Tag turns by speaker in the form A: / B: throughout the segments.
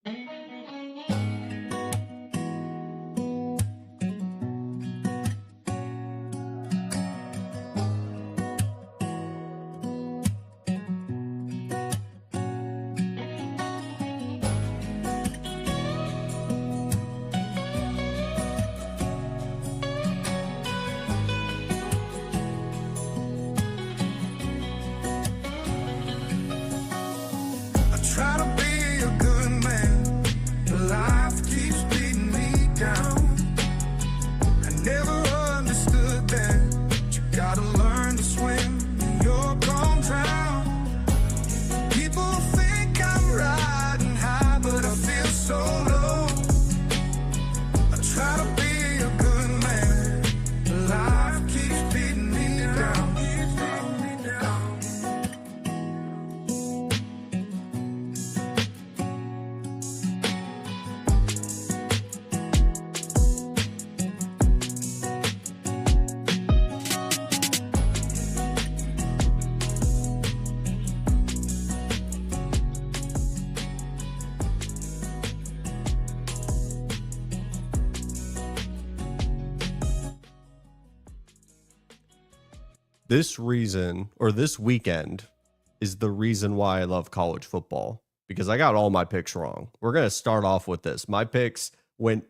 A: Try to be a good man, but life keeps beating me down. I never understood that you gotta learn to swim and you're gonna drown. People think I'm riding high, but I feel so low. I try to be a good man, but life keeps beating me down.
B: This reason, or this weekend, is the reason why I love college football, because I got all my picks wrong. We're going to start off with this. My picks went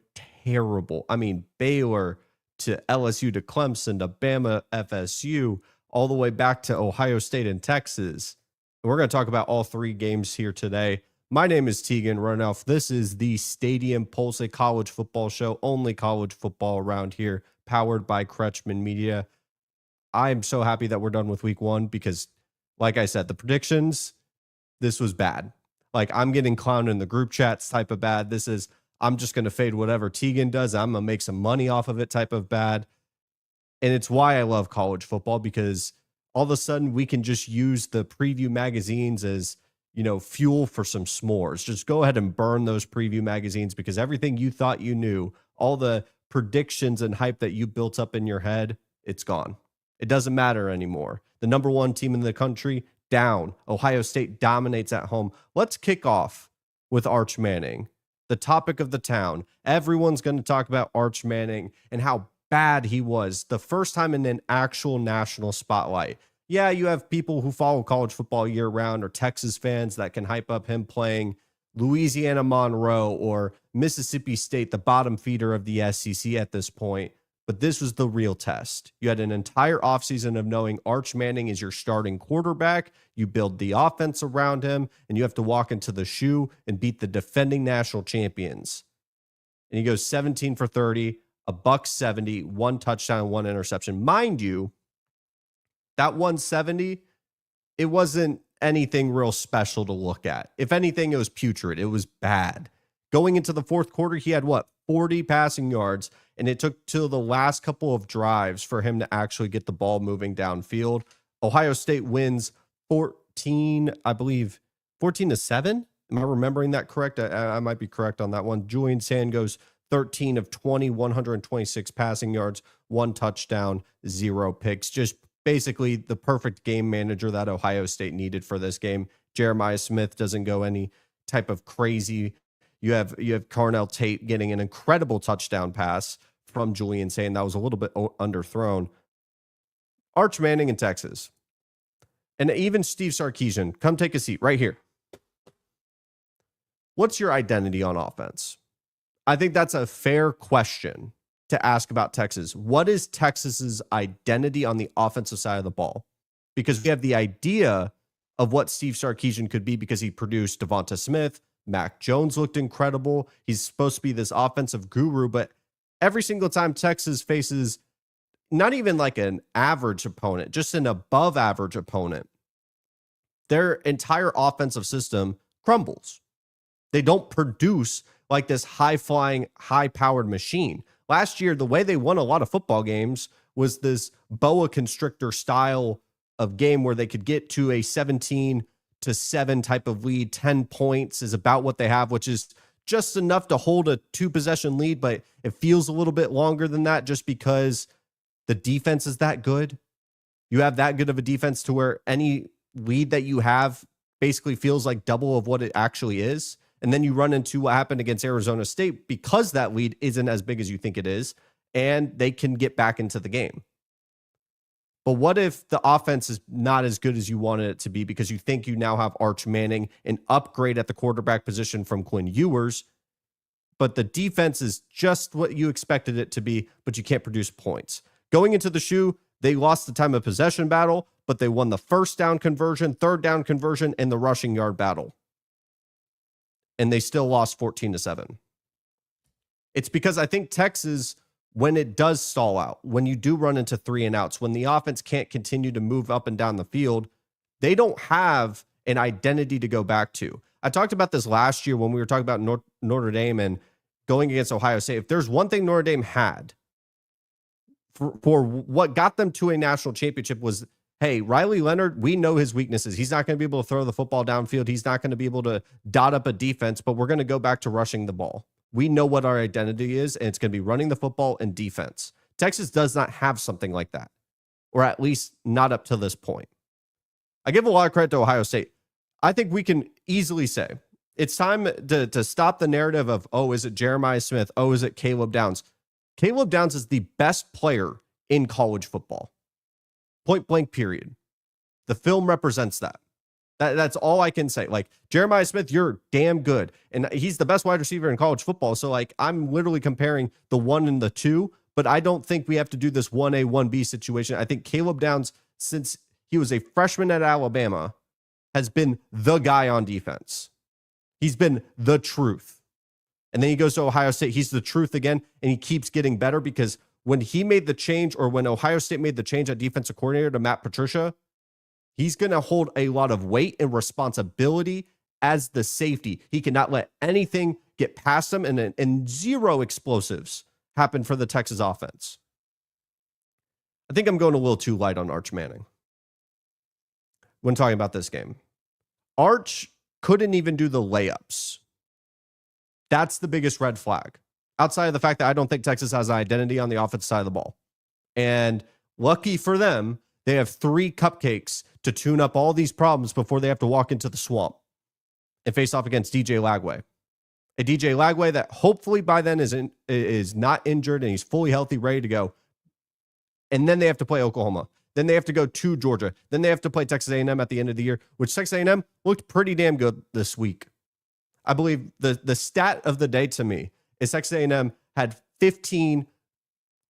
B: terrible. I mean, Baylor to LSU to Clemson to Bama FSU, all the way back to Ohio State and Texas. And we're going to talk about all three games here today. My name is Tegan Randolph. This is the Stadium Pulse, a college football show, only college football around here, powered by Kretschmann Media. I'm so happy that we're done with week one because, like I said, the predictions, this was bad. Like, I'm getting clowned in the group chats type of bad. This is, I'm just going to fade whatever Tegan does. I'm going to make some money off of it type of bad. And it's why I love college football, because all of a sudden we can just use the preview magazines as, you know, fuel for some s'mores. Just go ahead and burn those preview magazines, because everything you thought you knew, all the predictions and hype that you built up in your head, it's gone. It doesn't matter anymore. The number one team in the country, down. Ohio State dominates at home. Let's kick off with Arch Manning, the topic of the town. Everyone's going to talk about Arch Manning and how bad he was the first time in an actual national spotlight. Yeah, you have people who follow college football year round, or Texas fans that can hype up him playing Louisiana Monroe or Mississippi State, the bottom feeder of the SEC at this point. But this was the real test. You had an entire offseason of knowing Arch Manning is your starting quarterback. You build the offense around him, and you have to walk into the shoe and beat the defending national champions. And he goes 17 for 30, $170, 1 touchdown, 1 interception. Mind you, that 170, it wasn't anything real special to look at. If anything, it was putrid. It was bad. Going into the fourth quarter, he had 40 passing yards, and it took till the last couple of drives for him to actually get the ball moving downfield. Ohio State wins 14, I believe, 14-7. Am I remembering that correct? I might be correct on that one. Julian Sand goes 13 of 20, 126 passing yards, 1 touchdown, 0 picks. Just basically the perfect game manager that Ohio State needed for this game. Jeremiah Smith doesn't go any type of crazy. You have Carnell Tate getting an incredible touchdown pass from Julian Sand. That was a little bit underthrown. Arch Manning in Texas. And even Steve Sarkisian, come take a seat right here. What's your identity on offense? I think that's a fair question to ask about Texas. What is Texas's identity on the offensive side of the ball? Because we have the idea of what Steve Sarkisian could be because he produced Devonta Smith. Mac Jones looked incredible. He's supposed to be this offensive guru, but every single time Texas faces not even like an average opponent, just an above average opponent, their entire offensive system crumbles. They don't produce like this high-flying, high-powered machine. Last year, the way they won a lot of football games was this boa constrictor style of game where they could get to a 17-7 type of lead. 10 points is about what they have, which is just enough to hold a 2-possession lead, but it feels a little bit longer than that just because the defense is that good. You have that good of a defense to where any lead that you have basically feels like double of what it actually is. And then you run into what happened against Arizona State because that lead isn't as big as you think it is, and they can get back into the game. But what if the offense is not as good as you wanted it to be because you think you now have Arch Manning, an upgrade at the quarterback position from Quinn Ewers, but the defense is just what you expected it to be, but you can't produce points. Going into the shoe, they lost the time of possession battle, but they won the first down conversion, third down conversion, and the rushing yard battle. And they still lost 14-7. It's because I think Texas, when it does stall out, when you do run into 3 and outs, when the offense can't continue to move up and down the field, they don't have an identity to go back to. I talked about this last year when we were talking about Notre Dame and going against Ohio State. If there's one thing Notre Dame had for what got them to a national championship was, hey, Riley Leonard, we know his weaknesses. He's not going to be able to throw the football downfield. He's not going to be able to dot up a defense, but we're going to go back to rushing the ball. We know what our identity is, and it's going to be running the football and defense. Texas does not have something like that, or at least not up to this point. I give a lot of credit to Ohio State. I think we can easily say it's time to stop the narrative of, oh, is it Jeremiah Smith? Oh, is it Caleb Downs? Caleb Downs is the best player in college football. Point blank, period. The film represents that. That's all I can say. Like, Jeremiah Smith, you're damn good. And he's the best wide receiver in college football. So, like, I'm literally comparing the 1 and the 2, but I don't think we have to do this 1A, 1B situation. I think Caleb Downs, since he was a freshman at Alabama, has been the guy on defense. He's been the truth. And then he goes to Ohio State. He's the truth again, and he keeps getting better because when he made the change, or when Ohio State made the change at defensive coordinator to Matt Patricia, he's going to hold a lot of weight and responsibility as the safety. He cannot let anything get past him, and zero explosives happen for the Texas offense. I think I'm going a little too light on Arch Manning when talking about this game. Arch couldn't even do the layups. That's the biggest red flag. Outside of the fact that I don't think Texas has an identity on the offensive side of the ball. And lucky for them, they have 3 cupcakes to tune up all these problems before they have to walk into the swamp and face off against DJ Lagway. A DJ Lagway that hopefully by then is not injured and he's fully healthy, ready to go. And then they have to play Oklahoma. Then they have to go to Georgia. Then they have to play Texas A&M at the end of the year, which Texas A&M looked pretty damn good this week. I believe the stat of the day to me is Texas A&M had 15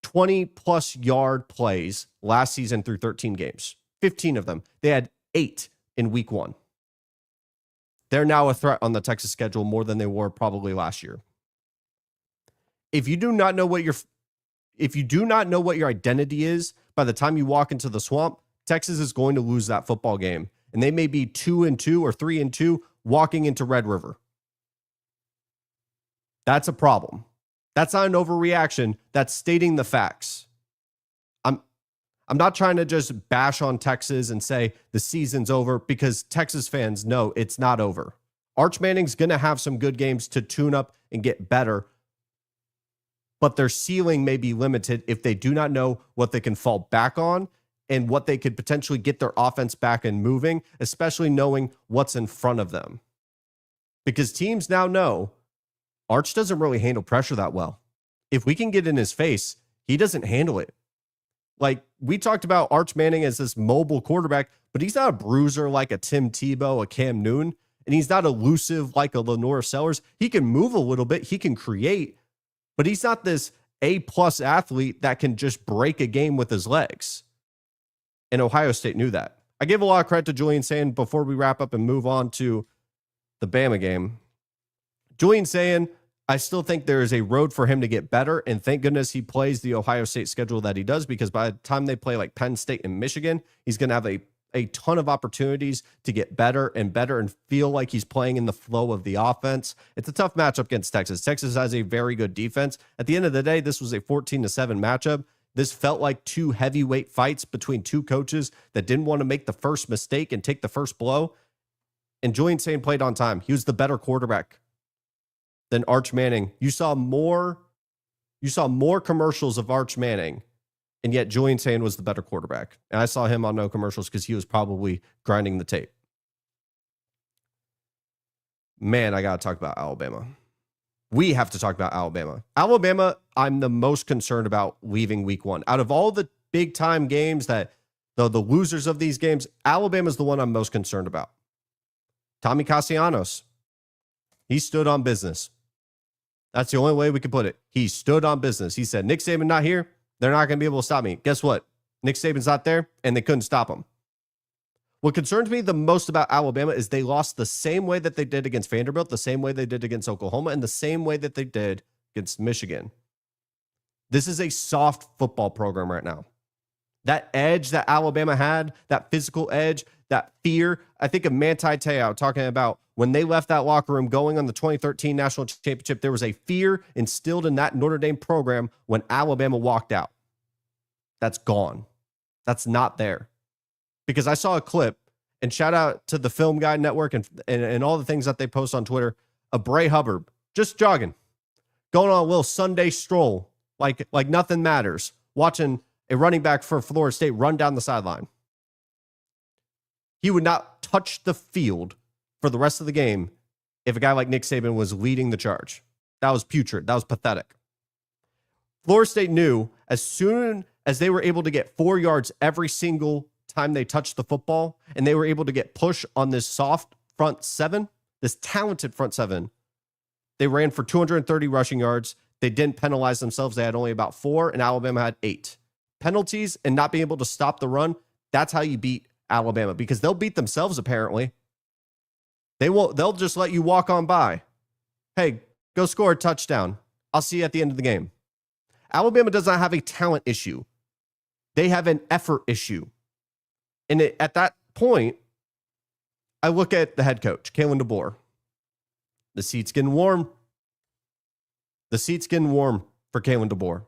B: 20-plus yard plays last season through 13 games. 15 of them. They had 8 in week 1. They're now a threat on the Texas schedule more than they were probably last year. If you do not know what your identity is by the time you walk into the swamp, Texas is going to lose that football game. And they may be 2-2 or 3-2 walking into Red River. That's a problem. That's not an overreaction. That's stating the facts. I'm not trying to just bash on Texas and say the season's over, because Texas fans know it's not over. Arch Manning's going to have some good games to tune up and get better, but their ceiling may be limited if they do not know what they can fall back on and what they could potentially get their offense back and moving, especially knowing what's in front of them. Because teams now know Arch doesn't really handle pressure that well. If we can get in his face, he doesn't handle it. Like, we talked about Arch Manning as this mobile quarterback, but he's not a bruiser like a Tim Tebow, a Cam Newton, and he's not elusive like a Lenore Sellers. He can move a little bit, he can create, but he's not this A-plus athlete that can just break a game with his legs. And Ohio State knew that. I give a lot of credit to Julian Sayin before we wrap up and move on to the Bama game. Julian Sayin, I still think there is a road for him to get better, and thank goodness he plays the Ohio State schedule that he does, because by the time they play like Penn State and Michigan, he's going to have a ton of opportunities to get better and feel like he's playing in the flow of the offense. It's a tough matchup against Texas. Texas has a very good defense. At the end of the day, this was a 14-7 matchup. This felt like 2 heavyweight fights between 2 coaches that didn't want to make the first mistake and take the first blow. And Julian Sayin played on time. He was the better quarterback than Arch Manning. You saw more commercials of Arch Manning, and yet Julian Sayin was the better quarterback. And I saw him on no commercials because he was probably grinding the tape. Man, I got to talk about Alabama. We have to talk about Alabama. Alabama, I'm the most concerned about leaving week one. Out of all the big time games that the losers of these games, Alabama's the one I'm most concerned about. Tommy Castellanos, he stood on business. That's the only way we can put it. He stood on business. He said, Nick Saban not here. They're not going to be able to stop me. Guess what? Nick Saban's not there, and they couldn't stop him. What concerns me the most about Alabama is they lost the same way that they did against Vanderbilt, the same way they did against Oklahoma, and the same way that they did against Michigan. This is a soft football program right now. That edge that Alabama had, that physical edge, that fear. I think of Manti Te'o talking about when they left that locker room going on the 2013 national championship, there was a fear instilled in that Notre Dame program when Alabama walked out. That's gone. That's not there. Because I saw a clip, and shout out to the Film Guide Network and all the things that they post on Twitter, of Bray Hubbard just jogging, going on a little Sunday stroll, like nothing matters, watching a running back for Florida State run down the sideline. He would not touch the field for the rest of the game if a guy like Nick Saban was leading the charge. That was putrid. That was pathetic. Florida State knew as soon as they were able to get 4 yards every single time they touched the football, and they were able to get push on this soft front seven, this talented front seven, they ran for 230 rushing yards. They didn't penalize themselves. They had only about 4, and Alabama had 8. Penalties and not being able to stop the run, that's how you beat Alabama, because they'll beat themselves apparently. They'll just let you walk on by. Hey, go score a touchdown. I'll see you at the end of the game. Alabama does not have a talent issue. They have an effort issue. And at that point, I look at the head coach, Kalen DeBoer. The seat's getting warm. The seat's getting warm for Kalen DeBoer.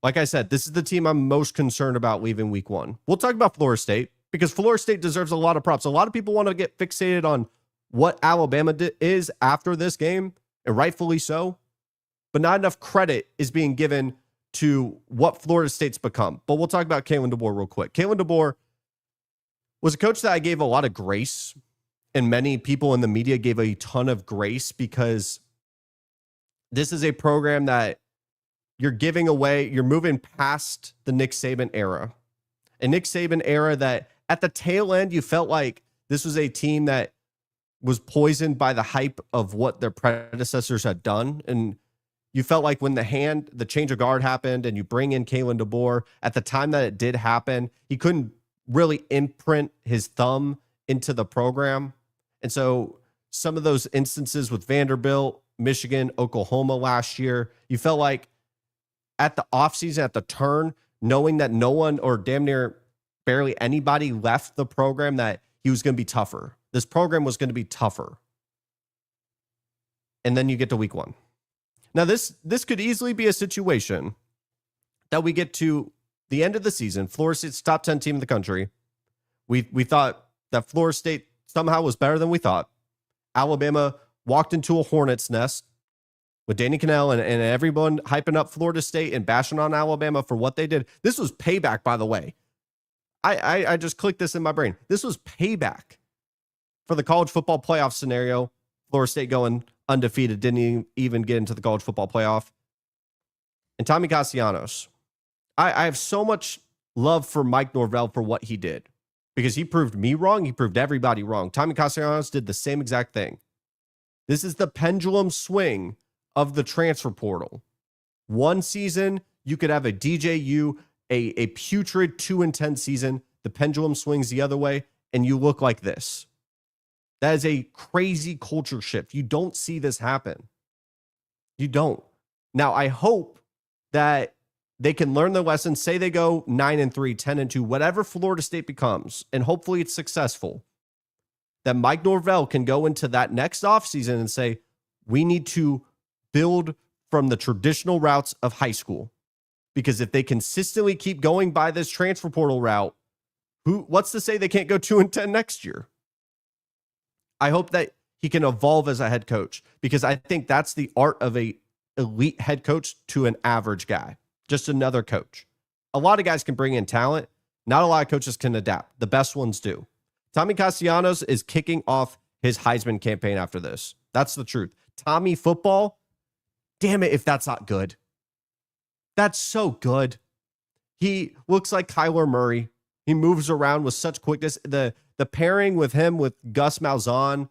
B: Like I said, this is the team I'm most concerned about leaving week one. We'll talk about Florida State because Florida State deserves a lot of props. A lot of people want to get fixated on what Alabama is after this game, and rightfully so. But not enough credit is being given to what Florida State's become. But we'll talk about Kalen DeBoer real quick. Kalen DeBoer was a coach that I gave a lot of grace, and many people in the media gave a ton of grace, because this is a program that you're giving away, you're moving past the Nick Saban era. A Nick Saban era that at the tail end, you felt like this was a team that was poisoned by the hype of what their predecessors had done. And you felt like when the change of guard happened and you bring in Kalen DeBoer, at the time that it did happen, he couldn't really imprint his thumb into the program. And so some of those instances with Vanderbilt, Michigan, Oklahoma last year, you felt like at the offseason, at the turn, knowing that no one or damn near barely anybody left the program, that he was going to be tougher. This program was going to be tougher. And then you get to week one. Now, this could easily be a situation that we get to the end of the season. Florida State's top 10 team in the country. We thought that Florida State somehow was better than we thought. Alabama walked into a hornet's nest with Danny Cannell and everyone hyping up Florida State and bashing on Alabama for what they did. This was payback, by the way. I just clicked this in my brain. This was payback for the college football playoff scenario. Florida State going undefeated, didn't even get into the college football playoff. And Tommy Castellanos, I have so much love for Mike Norvell for what he did, because he proved me wrong. He proved everybody wrong. Tommy Castellanos did the same exact thing. This is the pendulum swing of the transfer portal. One season, you could have a DJU, a putrid 2-10 season. The pendulum swings the other way, and you look like this. That is a crazy culture shift. You don't see this happen. You don't. Now, I hope that they can learn their lesson. Say they go 9-3, 10-2, whatever Florida State becomes, and hopefully it's successful, that Mike Norvell can go into that next offseason and say, we need to build from the traditional routes of high school. Because if they consistently keep going by this transfer portal route, what's to say they can't go 2-10 next year? I hope that he can evolve as a head coach, because I think that's the art of a elite head coach to an average guy, just another coach. A lot of guys can bring in talent. Not a lot of coaches can adapt. The best ones do. Tommy Castellanos is kicking off his Heisman campaign after this. That's the truth. Tommy football, damn it if that's not good. That's so good. He looks like Kyler Murray. He moves around with such quickness. The pairing with him with Gus Malzahn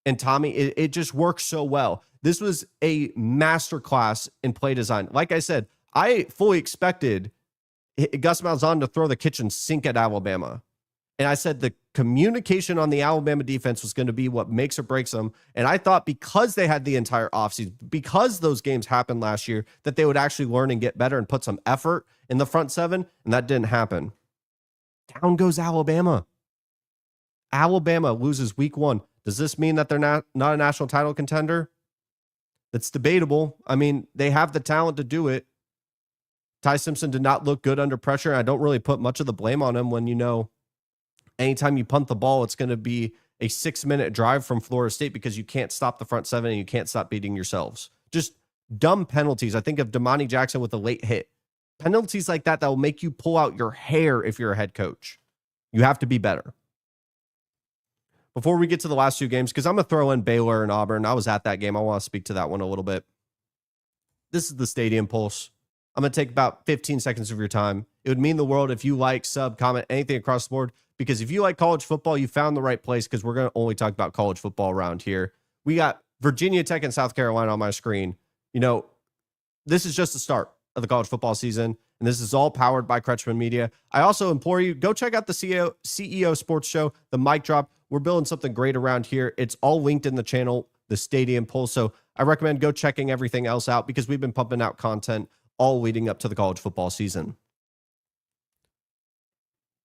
B: and Tommy, it just works so well. This was a masterclass in play design. Like I said, I fully expected Gus Malzahn to throw the kitchen sink at Alabama. And I said the communication on the Alabama defense was going to be what makes or breaks them. And I thought because they had the entire offseason, because those games happened last year, that they would actually learn and get better and put some effort in the front seven. And that didn't happen. Down goes Alabama. Alabama loses week 1. Does this mean that they're not a national title contender? That's debatable. I mean, they have the talent to do it. Ty Simpson did not look good under pressure. I don't really put much of the blame on him when you know anytime you punt the ball, it's going to be a 6-minute drive from Florida State because you can't stop the front seven and you can't stop beating yourselves. Just dumb penalties. I think of Damani Jackson with a late hit. Penalties like that will make you pull out your hair if you're a head coach. You have to be better. Before we get to the last 2 games, because I'm going to throw in Baylor and Auburn. I was at that game. I want to speak to that one a little bit. This is the Stadium Pulse. I'm going to take about 15 seconds of your time. It would mean the world if you like, sub, comment, anything across the board. Because if you like college football, you found the right place because we're going to only talk about college football around here. We got Virginia Tech and South Carolina on my screen. You know, this is just the start of the college football season, and this is all powered by Kretschmann Media. I also implore you, go check out the CEO Sports Show, the Mic Drop. We're building something great around here. It's all linked in the channel, the Stadium Pulse. So I recommend go checking everything else out because we've been pumping out content all leading up to the college football season.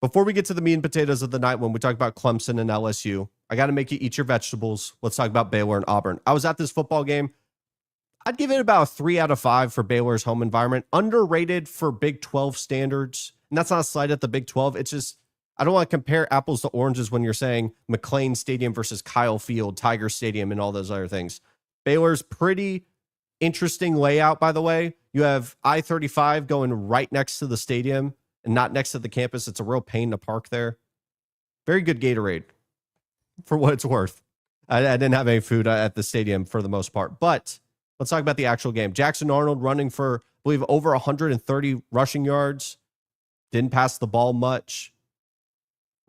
B: Before we get to the meat and potatoes of the night when we talk about Clemson and LSU, I got to make you eat your vegetables. Let's talk about Baylor and Auburn. I was at this football game. I'd give it about a 3 out of 5 for Baylor's home environment. Underrated for Big 12 standards. And that's not a slight at the Big 12. It's just, I don't want to compare apples to oranges when you're saying McLean Stadium versus Kyle Field, Tiger Stadium, and all those other things. Baylor's pretty interesting layout, by the way. You have I-35 going right next to the stadium and not next to the campus. It's a real pain to park there. Very good Gatorade for what it's worth. I didn't have any food at the stadium for the most part, but let's talk about the actual game. Jackson Arnold running for, I believe, over 130 rushing yards. Didn't pass the ball much.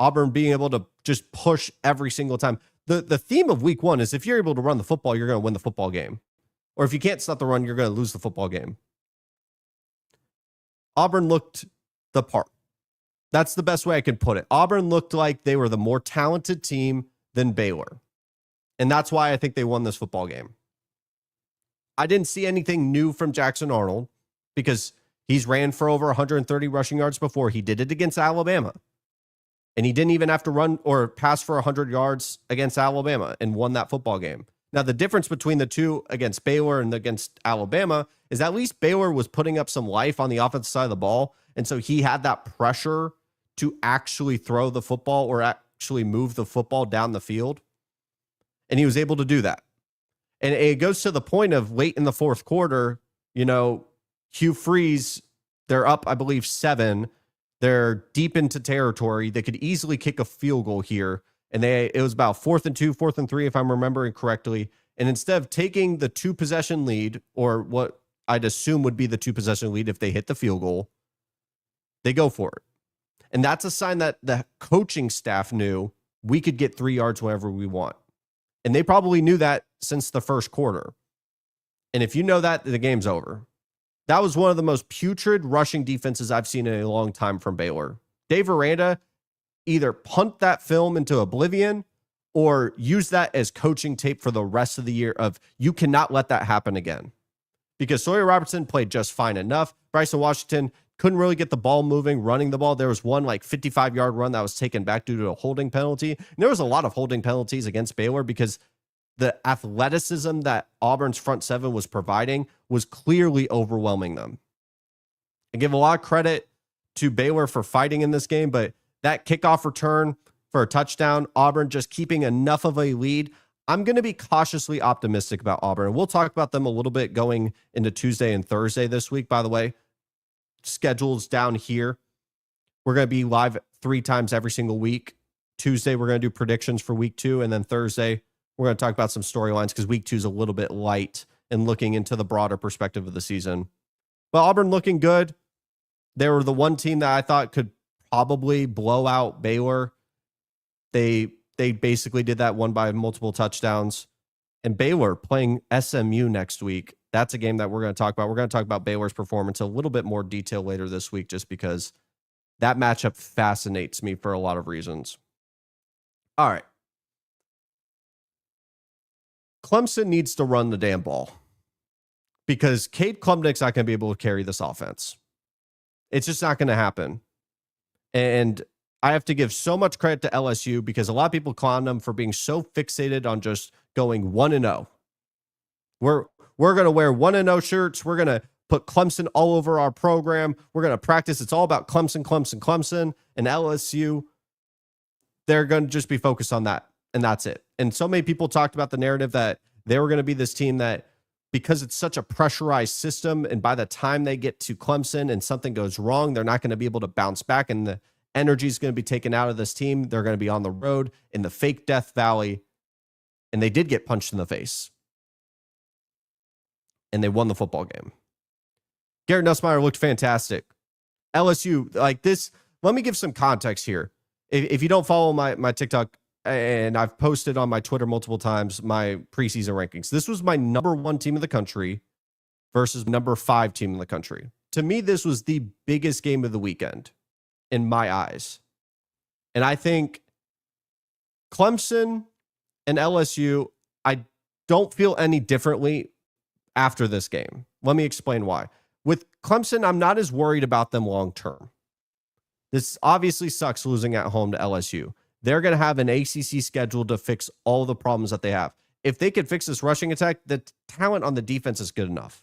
B: Auburn being able to just push every single time. The theme of week 1 is if you're able to run the football, you're going to win the football game. Or if you can't stop the run, you're going to lose the football game. Auburn looked the part. That's the best way I could put it. Auburn looked like they were the more talented team than Baylor. And that's why I think they won this football game. I didn't see anything new from Jackson Arnold because he's ran for over 130 rushing yards before. He did it against Alabama. And he didn't even have to run or pass for 100 yards against Alabama and won that football game. Now, the difference between the two against Baylor and against Alabama is at least Baylor was putting up some life on the offensive side of the ball. And so he had that pressure to actually throw the football or actually move the football down the field. And he was able to do that. And it goes to the point of late in the fourth quarter, you know, Hugh Freeze, they're up, I believe, 7. They're deep into territory. They could easily kick a field goal here. And it was about 4th and 2, 4th and 3, if I'm remembering correctly. And instead of taking the 2-possession lead, or what I'd assume would be the 2-possession lead if they hit the field goal, they go for it. And that's a sign that the coaching staff knew we could get 3 yards whenever we want. And they probably knew that since the first quarter. And if you know that, the game's over. That was one of the most putrid rushing defenses I've seen in a long time from Baylor. Dave Aranda either punt that film into oblivion or use that as coaching tape for the rest of the year of you cannot let that happen again. Because Sawyer Robertson played just fine enough. Bryson Washington couldn't really get the ball moving, running the ball. There was one 55-yard run that was taken back due to a holding penalty. And there was a lot of holding penalties against Baylor because the athleticism that Auburn's front seven was providing was clearly overwhelming them. I give a lot of credit to Baylor for fighting in this game, but that kickoff return for a touchdown, Auburn just keeping enough of a lead. I'm going to be cautiously optimistic about Auburn. We'll talk about them a little bit going into Tuesday and Thursday this week, by the way. Schedules down here. We're going to be live 3 times every single week. Tuesday, we're going to do predictions for week 2, and then Thursday, We're going to talk about some storylines because week 2 is a little bit light and looking into the broader perspective of the season. But Auburn looking good. They were the one team that I thought could probably blow out Baylor. They basically did that, won by multiple touchdowns. And Baylor playing SMU next week. That's a game that we're going to talk about. We're going to talk about Baylor's performance in a little bit more detail later this week, just because that matchup fascinates me for a lot of reasons. All right. Clemson needs to run the damn ball because Cade Klubnik's not going to be able to carry this offense. It's just not going to happen. And I have to give so much credit to LSU because a lot of people clown them for being so fixated on just going 1-0. We're going to wear 1-0 shirts. We're going to put Clemson all over our program. We're going to practice. It's all about Clemson, Clemson, Clemson. And LSU, they're going to just be focused on that. And that's it. And so many people talked about the narrative that they were going to be this team that, because it's such a pressurized system, and by the time they get to Clemson and something goes wrong, they're not going to be able to bounce back, and the energy is going to be taken out of this team. They're going to be on the road in the fake Death Valley, and they did get punched in the face. And they won the football game. Garrett Nussmeier looked fantastic. LSU, like this, let me give some context here. If you don't follow my TikTok, and I've posted on my Twitter multiple times, my preseason rankings. This was my number 1 team in the country versus number 5 team in the country. To me, this was the biggest game of the weekend in my eyes. And I think Clemson and LSU, I don't feel any differently after this game. Let me explain why. With Clemson, I'm not as worried about them long term. This obviously sucks losing at home to LSU. They're going to have an ACC schedule to fix all the problems that they have. If they could fix this rushing attack, the talent on the defense is good enough.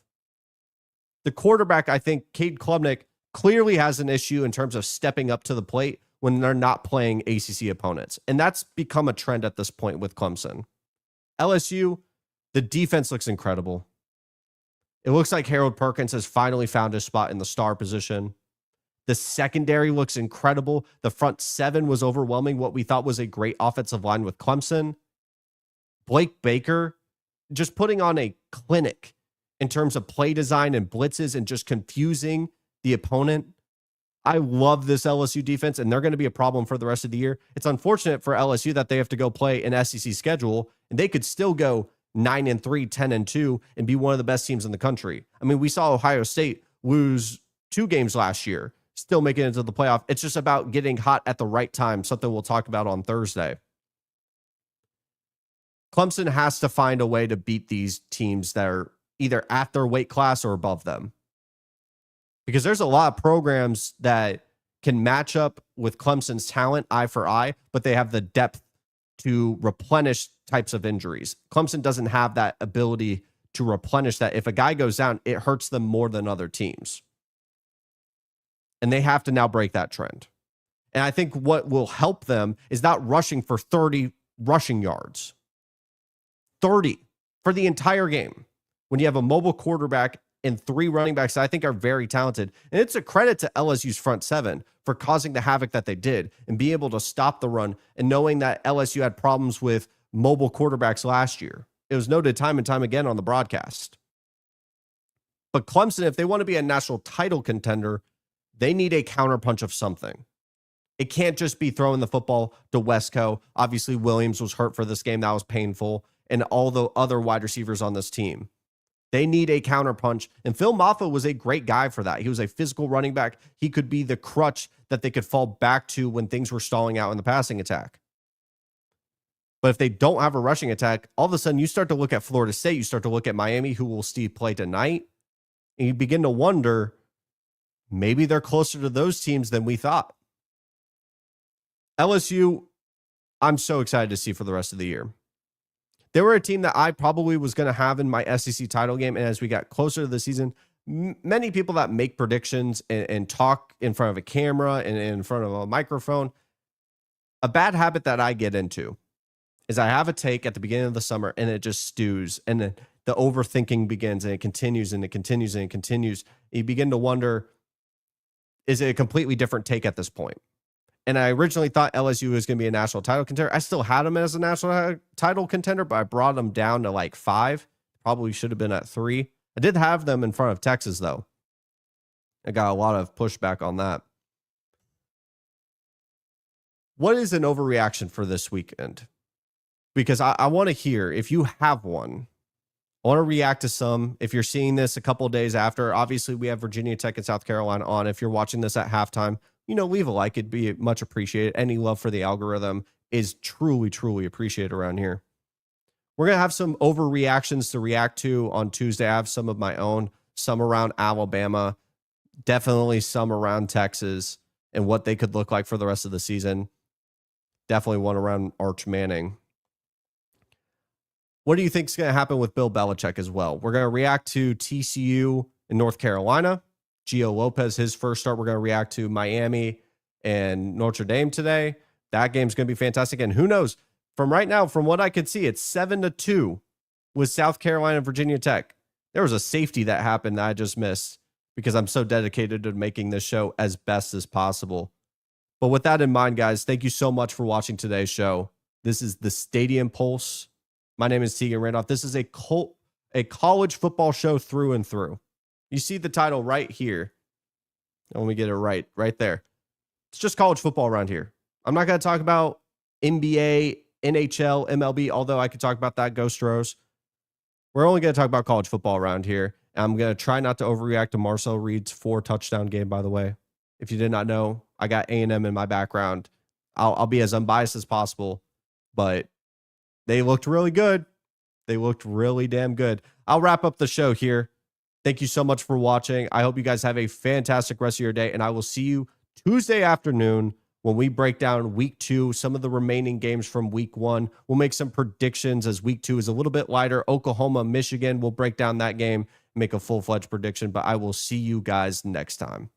B: The quarterback, I think, Cade Klubnik, clearly has an issue in terms of stepping up to the plate when they're not playing ACC opponents. And that's become a trend at this point with Clemson. LSU, the defense looks incredible. It looks like Harold Perkins has finally found his spot in the star position. The secondary looks incredible. The front 7 was overwhelming what we thought was a great offensive line with Clemson. Blake Baker just putting on a clinic in terms of play design and blitzes and just confusing the opponent. I love this LSU defense, and they're going to be a problem for the rest of the year. It's unfortunate for LSU that they have to go play an SEC schedule, and they could still go 9-3, 10-2, and be one of the best teams in the country. I mean, we saw Ohio State lose 2 games last year, still making it into the playoff. It's just about getting hot at the right time, something we'll talk about on Thursday. Clemson has to find a way to beat these teams that are either at their weight class or above them. Because there's a lot of programs that can match up with Clemson's talent eye for eye, but they have the depth to replenish types of injuries. Clemson doesn't have that ability to replenish that. If a guy goes down, it hurts them more than other teams. And they have to now break that trend. And I think what will help them is not rushing for 30 rushing yards. 30 for the entire game. When you have a mobile quarterback and 3 running backs that I think are very talented. And it's a credit to LSU's front 7 for causing the havoc that they did and being able to stop the run, and knowing that LSU had problems with mobile quarterbacks last year. It was noted time and time again on the broadcast. But Clemson, if they want to be a national title contender, they need a counterpunch of something. It can't just be throwing the football to Wesco. Obviously, Williams was hurt for this game. That was painful. And all the other wide receivers on this team. They need a counterpunch. And Phil Maffa was a great guy for that. He was a physical running back. He could be the crutch that they could fall back to when things were stalling out in the passing attack. But if they don't have a rushing attack, all of a sudden you start to look at Florida State. You start to look at Miami, who will Steve play tonight. And you begin to wonder, maybe they're closer to those teams than we thought. LSU, I'm so excited to see for the rest of the year. They were a team that I probably was going to have in my SEC title game. And as we got closer to the season, many people that make predictions and talk in front of a camera and in front of a microphone, a bad habit that I get into is I have a take at the beginning of the summer and it just stews, and then the overthinking begins, and it continues and it continues and it continues. You begin to wonder, is it a completely different take at this point? And I originally thought LSU was going to be a national title contender. I still had them as a national title contender, but I brought them down to like 5. Probably should have been at 3. I did have them in front of Texas, though. I got a lot of pushback on that. What is an overreaction for this weekend? Because I want to hear, if you have one, I want to react to some. If you're seeing this a couple of days after, obviously we have Virginia Tech and South Carolina on. If you're watching this at halftime, leave a like. It'd be much appreciated. Any love for the algorithm is truly, truly appreciated around here. We're going to have some overreactions to react to on Tuesday. I have some of my own, some around Alabama, definitely some around Texas and what they could look like for the rest of the season. Definitely one around Arch Manning. What do you think is going to happen with Bill Belichick as well? We're going to react to TCU in North Carolina. Gio Lopez, his first start. We're going to react to Miami and Notre Dame today. That game's going to be fantastic. And who knows? From right now, from what I could see, it's 7-2 with South Carolina and Virginia Tech. There was a safety that happened that I just missed because I'm so dedicated to making this show as best as possible. But with that in mind, guys, thank you so much for watching today's show. This is the Stadium Pulse. My name is Tegan Randolph. This is a college football show through and through. You see the title right here. Let me get it right there. It's just college football around here. I'm not going to talk about NBA, NHL, MLB, although I could talk about that, Go Stros. We're only going to talk about college football around here. And I'm going to try not to overreact to Marcel Reed's 4-touchdown game, by the way. If you did not know, I got A&M in my background. I'll be as unbiased as possible, but they looked really good. They looked really damn good. I'll wrap up the show here. Thank you so much for watching. I hope you guys have a fantastic rest of your day, and I will see you Tuesday afternoon when we break down week 2, some of the remaining games from week 1. We'll make some predictions as week 2 is a little bit lighter. Oklahoma, Michigan, we'll break down that game, make a full-fledged prediction, but I will see you guys next time.